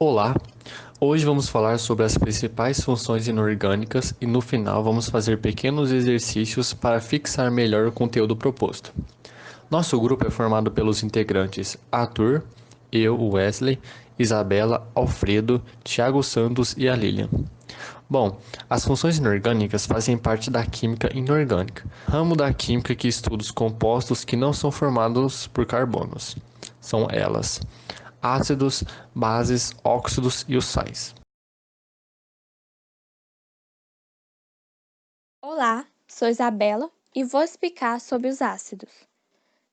Olá, hoje vamos falar sobre as principais funções inorgânicas e no final vamos fazer pequenos exercícios para fixar melhor o conteúdo proposto. Nosso grupo é formado pelos integrantes Arthur, eu, Wesley, Isabela, Alfredo, Thiago Santos e a Lilian. Bom, as funções inorgânicas fazem parte da química inorgânica, ramo da química que estuda os compostos que não são formados por carbonos. São elas: ácidos, bases, óxidos e os sais. Olá, sou Isabela e vou explicar sobre os ácidos.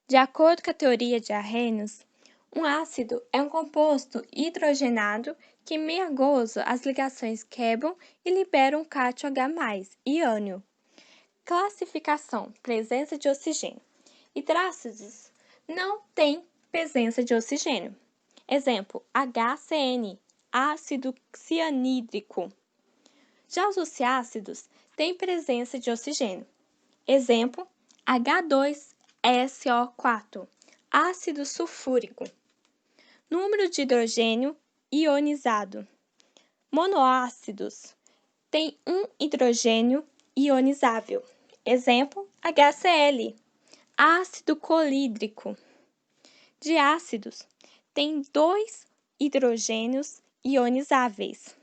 De acordo com a teoria de Arrhenius, um ácido é um composto hidrogenado que, em meio gozo, as ligações quebram e liberam cátion H+, e ânion. Classificação: presença de oxigênio. Hidrácidos não têm presença de oxigênio. Exemplo: HCN, ácido cianídrico. Já os oxiácidos têm presença de oxigênio. Exemplo: H2SO4, ácido sulfúrico. Número de hidrogênio ionizado. Monoácidos têm um hidrogênio ionizável. Exemplo: HCl, ácido clorídrico. Diácidos têm dois hidrogênios ionizáveis.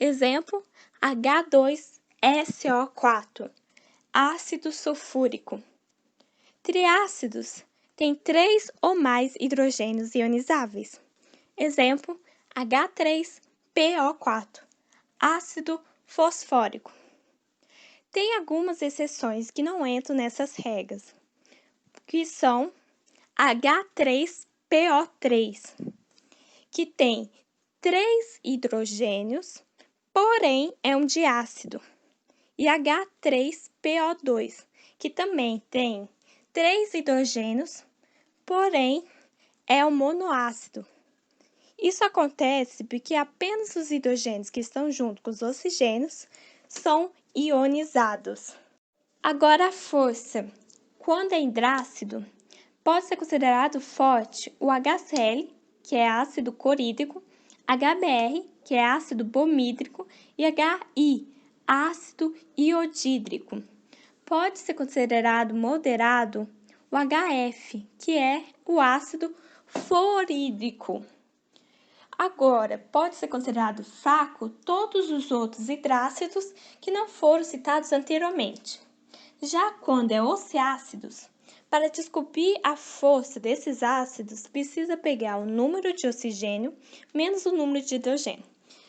Exemplo: H2SO4, ácido sulfúrico. Triácidos têm 3 ou mais hidrogênios ionizáveis. Exemplo: H3PO4, ácido fosfórico. Tem algumas exceções que não entram nessas regras, que são H3PO3, que tem 3 hidrogênios, porém é um diácido, e H3PO2, que também tem 3 hidrogênios, porém é um monoácido. Isso acontece porque apenas os hidrogênios que estão junto com os oxigênios são ionizados. Agora a força. Quando é hidrácido, pode ser considerado forte o HCl, que é ácido clorídrico, HBr, que é ácido bromídrico, e HI, ácido iodídrico. Pode ser considerado moderado o HF, que é o ácido fluorídrico. Agora, pode ser considerado fraco todos os outros hidrácidos que não foram citados anteriormente. Já quando é oxiácidos, para descobrir a força desses ácidos, precisa pegar o número de oxigênio menos o número de hidrogênio.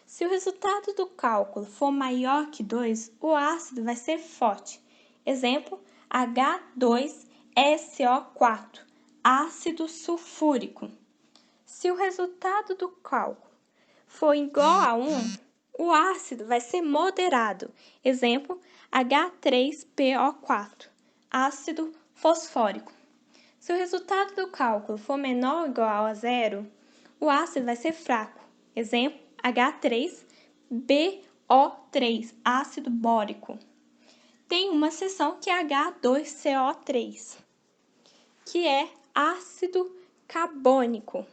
Se o resultado do cálculo for maior que 2, o ácido vai ser forte. Exemplo: H2SO4, ácido sulfúrico. Se o resultado do cálculo for igual a 1, o ácido vai ser moderado. Exemplo: H3PO4, ácido fosfórico. Se o resultado do cálculo for menor ou igual a 0, o ácido vai ser fraco. Exemplo: H3BO3, ácido bórico. Tem uma seção que é H2CO3, que é ácido carbônico,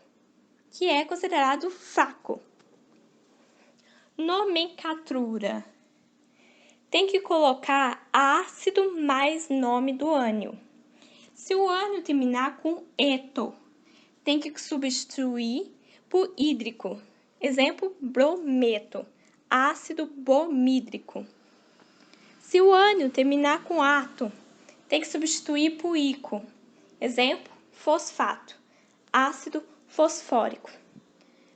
que é considerado fraco. Nomenclatura. Tem que colocar ácido mais nome do ânion. Se o ânion terminar com eto, tem que substituir por hídrico. Exemplo: brometo, ácido bromídrico. Se o ânion terminar com ato, tem que substituir por ico. Exemplo: fosfato, ácido fosfórico.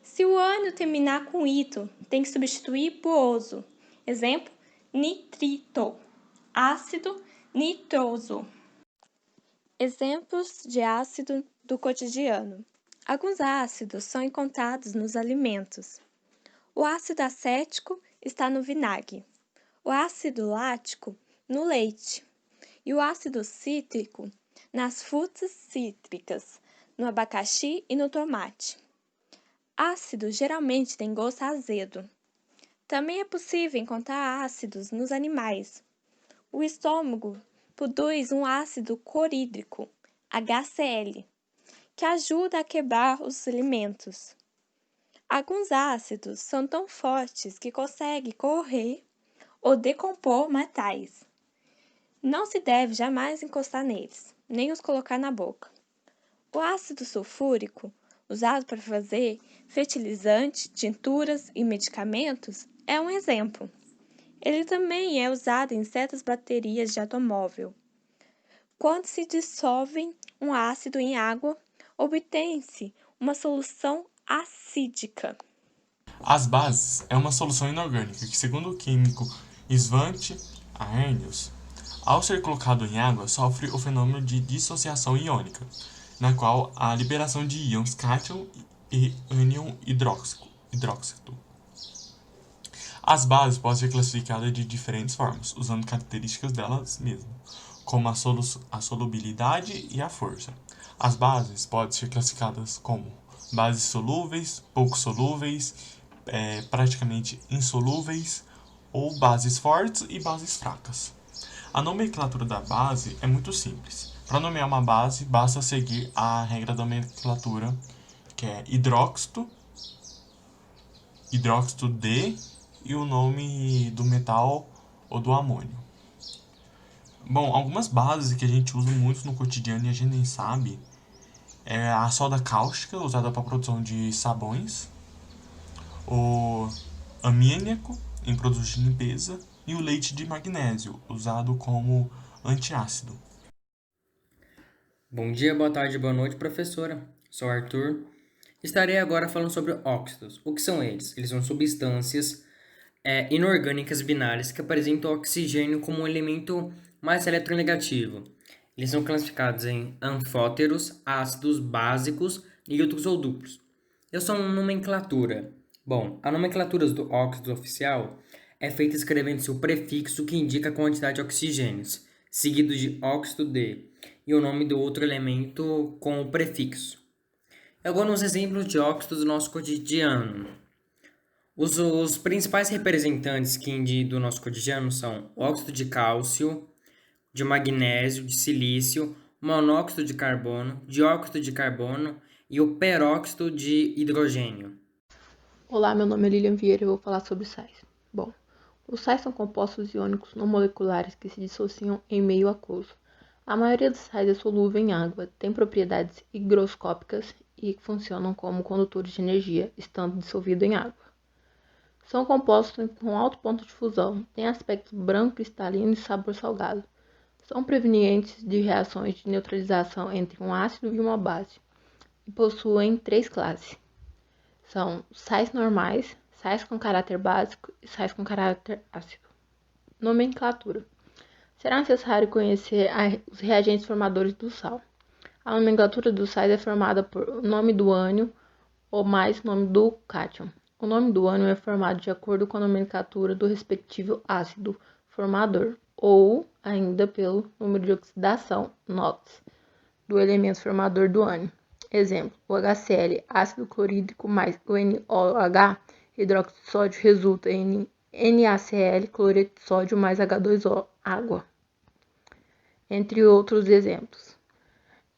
Se o ânion terminar com ito, tem que substituir por oso. Exemplo: nitrito, ácido nitroso. Exemplos de ácido do cotidiano. Alguns ácidos são encontrados nos alimentos. O ácido acético está no vinagre, o ácido lático no leite e o ácido cítrico nas frutas cítricas, no abacaxi e no tomate. Ácido geralmente tem gosto azedo. Também é possível encontrar ácidos nos animais. O estômago produz um ácido clorídrico, HCl, que ajuda a quebrar os alimentos. Alguns ácidos são tão fortes que conseguem correr ou decompor metais. Não se deve jamais encostar neles, nem os colocar na boca. O ácido sulfúrico, usado para fazer fertilizante, tinturas e medicamentos, é um exemplo. Ele também é usado em certas baterias de automóvel. Quando se dissolve um ácido em água, obtém-se uma solução acídica. As bases é uma solução inorgânica que, segundo o químico Svante Arrhenius, ao ser colocado em água, sofre o fenômeno de dissociação iônica, na qual há liberação de íons cátion e ânion hidróxido. As bases podem ser classificadas de diferentes formas, usando características delas mesmas, como a solubilidade e a força. As bases podem ser classificadas como bases solúveis, pouco solúveis, praticamente insolúveis, ou bases fortes e bases fracas. A nomenclatura da base é muito simples. Para nomear uma base, basta seguir a regra da nomenclatura, que é hidróxido de e o nome do metal ou do amônio. Bom, algumas bases que a gente usa muito no cotidiano e a gente nem sabe é a soda cáustica, usada para a produção de sabões, o amêniaco, em produtos de limpeza, e o leite de magnésio, usado como antiácido. Bom dia, boa tarde, boa noite, professora. Sou Arthur. Estarei agora falando sobre óxidos. O que são eles? Eles são substâncias inorgânicas binárias que apresentam oxigênio como um elemento mais eletronegativo. Eles são classificados em anfóteros, ácidos básicos, neutros ou duplos. Eu sou uma nomenclatura. Bom, a nomenclatura do óxido oficial é feita escrevendo-se o prefixo que indica a quantidade de oxigênios, seguido de óxido de, e o nome do outro elemento com o prefixo. Agora, uns exemplos de óxidos do nosso cotidiano. Os principais representantes do nosso cotidiano são óxido de cálcio, de magnésio, de silício, monóxido de carbono, dióxido de carbono e o peróxido de hidrogênio. Olá, meu nome é Lilian Vieira e eu vou falar sobre sais. Bom, os sais são compostos iônicos não moleculares que se dissociam em meio aquoso. A maioria dos sais é solúvel em água, tem propriedades higroscópicas e funcionam como condutores de energia, estando dissolvido em água. São compostos com alto ponto de fusão, têm aspecto branco cristalino e sabor salgado. São prevenientes de reações de neutralização entre um ácido e uma base e possuem 3 classes. São sais normais, sais com caráter básico e sais com caráter ácido. Nomenclatura. Será necessário conhecer os reagentes formadores do sal. A nomenclatura dos sais é formada por o nome do ânion ou mais o nome do cátion. O nome do ânion é formado de acordo com a nomenclatura do respectivo ácido formador, ou ainda pelo número de oxidação, NOx, do elemento formador do ânion. Exemplo, o HCl, ácido clorídrico, mais o NOH, hidróxido de sódio, resulta em NaCl, cloreto de sódio, mais H2O, água. Entre outros exemplos.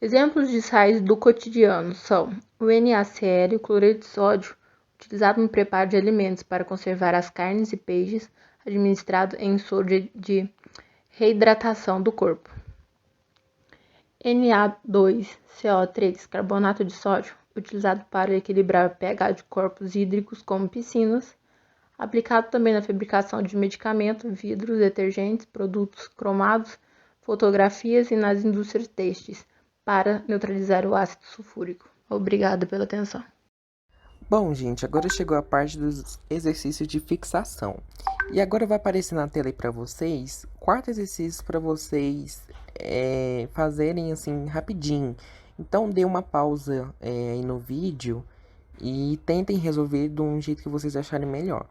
Exemplos de sais do cotidiano são o NaCl, o cloreto de sódio, utilizado no preparo de alimentos para conservar as carnes e peixes, administrado em soro de reidratação do corpo. Na2CO3, carbonato de sódio, utilizado para equilibrar o pH de corpos hídricos como piscinas, aplicado também na fabricação de medicamentos, vidros, detergentes, produtos cromados, fotografias e nas indústrias têxteis, para neutralizar o ácido sulfúrico. Obrigada pela atenção. Bom, gente, agora chegou a parte dos exercícios de fixação. E agora vai aparecer na tela aí para vocês 4 exercícios para vocês fazerem assim rapidinho. Então dê uma pausa aí no vídeo e tentem resolver de um jeito que vocês acharem melhor.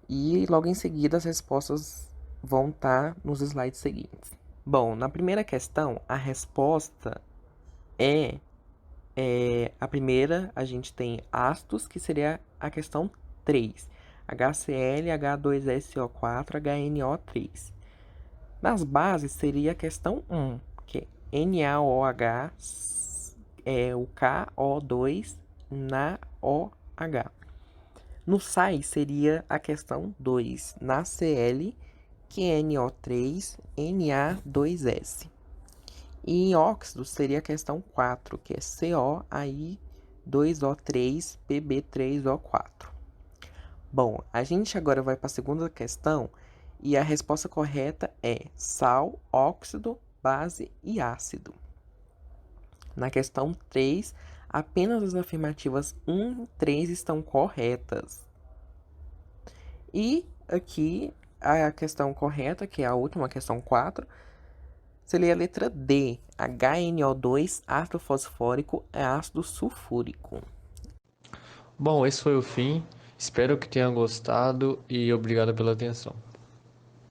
E logo em seguida as respostas vão estar nos slides seguintes. Bom, na primeira questão, a resposta a primeira, a gente tem ácidos, que seria a questão 3. HCl, H2SO4, HNO3. Nas bases, seria a questão 1, que é NaOH, o KO2 na OH. No sais seria a questão 2, na Cl, QNO3, Na2S. E em óxidos seria a questão 4, que é COAI2O3, PB3O4. Bom, a gente agora vai para a segunda questão e a resposta correta é sal, óxido, base e ácido. Na questão 3, apenas as afirmativas 1 e 3 estão corretas. E aqui a questão correta, que é a última, questão 4, seria a letra D. HNO2, ácido fosfórico, é ácido sulfúrico. Bom, esse foi o fim. Espero que tenha gostado e obrigado pela atenção.